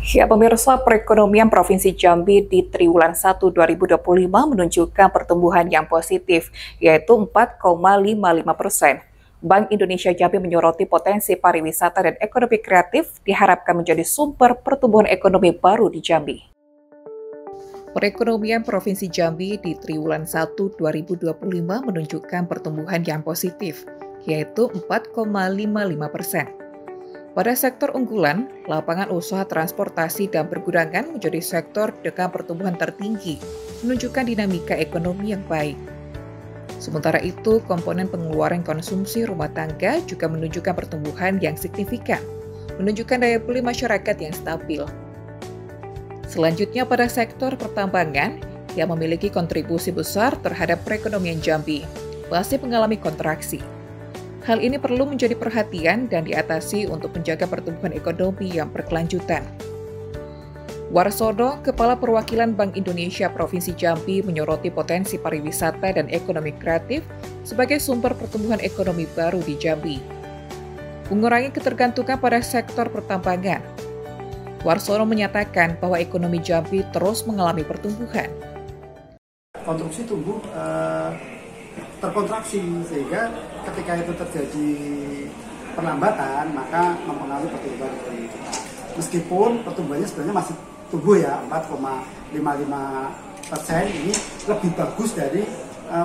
Ya, pemirsa, perekonomian Provinsi Jambi di triwulan 1 2025 menunjukkan pertumbuhan yang positif, yaitu 4,55%. Bank Indonesia Jambi menyoroti potensi pariwisata dan ekonomi kreatif diharapkan menjadi sumber pertumbuhan ekonomi baru di Jambi. Perekonomian Provinsi Jambi di triwulan 1 2025 menunjukkan pertumbuhan yang positif, yaitu 4,55%. Pada sektor unggulan, lapangan usaha transportasi dan pergudangan menjadi sektor dengan pertumbuhan tertinggi, menunjukkan dinamika ekonomi yang baik. Sementara itu, komponen pengeluaran konsumsi rumah tangga juga menunjukkan pertumbuhan yang signifikan, menunjukkan daya beli masyarakat yang stabil. Selanjutnya pada sektor pertambangan, yang memiliki kontribusi besar terhadap perekonomian Jambi, masih mengalami kontraksi. Hal ini perlu menjadi perhatian dan diatasi untuk menjaga pertumbuhan ekonomi yang berkelanjutan. Warsono, Kepala Perwakilan Bank Indonesia Provinsi Jambi, menyoroti potensi pariwisata dan ekonomi kreatif sebagai sumber pertumbuhan ekonomi baru di Jambi. Mengurangi ketergantungan pada sektor pertambangan. Warsono menyatakan bahwa ekonomi Jambi terus mengalami pertumbuhan. Konstruksi tumbuh terkontraksi, sehingga ketika itu terjadi penambatan maka mempengaruhi pertumbuhan ekonomi kita. Meskipun pertumbuhannya sebenarnya masih tumbuh ya 4,55%, ini lebih bagus dari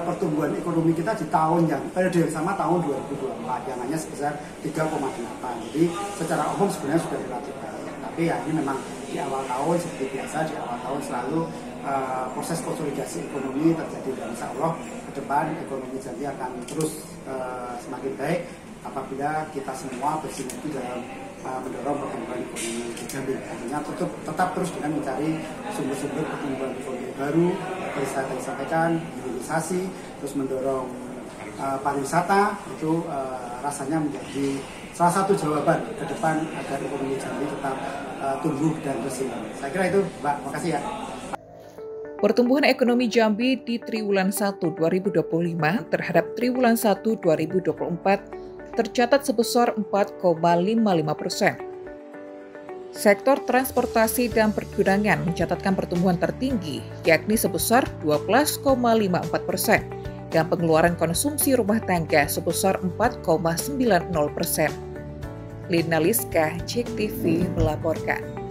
pertumbuhan ekonomi kita di tahun yang periode yang sama tahun 2024 yang hanya sebesar 3,8. Jadi secara umum sebenarnya sudah relatif baik. Tapi ya ini memang di awal tahun seperti biasa, di awal tahun selalu proses konsolidasi ekonomi terjadi, dan insya Allah ke depan ekonomi Jambi akan terus semakin baik apabila kita semua bersinergi dalam mendorong pertumbuhan ekonomi di Jambi. Artinya tetap terus dengan mencari sumber-sumber pertumbuhan ekonomi baru, seperti saya tadi sampaikan, hilirisasi, terus mendorong pariwisata, itu rasanya menjadi salah satu jawaban ke depan agar ekonomi Jambi tetap tumbuh dan bersinar. Saya kira itu, Mbak. Makasih ya. Pertumbuhan ekonomi Jambi di triwulan 1 2025 terhadap triwulan 1 2024 tercatat sebesar 4,55%. Sektor transportasi dan pergudangan mencatatkan pertumbuhan tertinggi, yakni sebesar 12,54%, dan pengeluaran konsumsi rumah tangga sebesar 4,90%. Lina Liska, JEK TV melaporkan.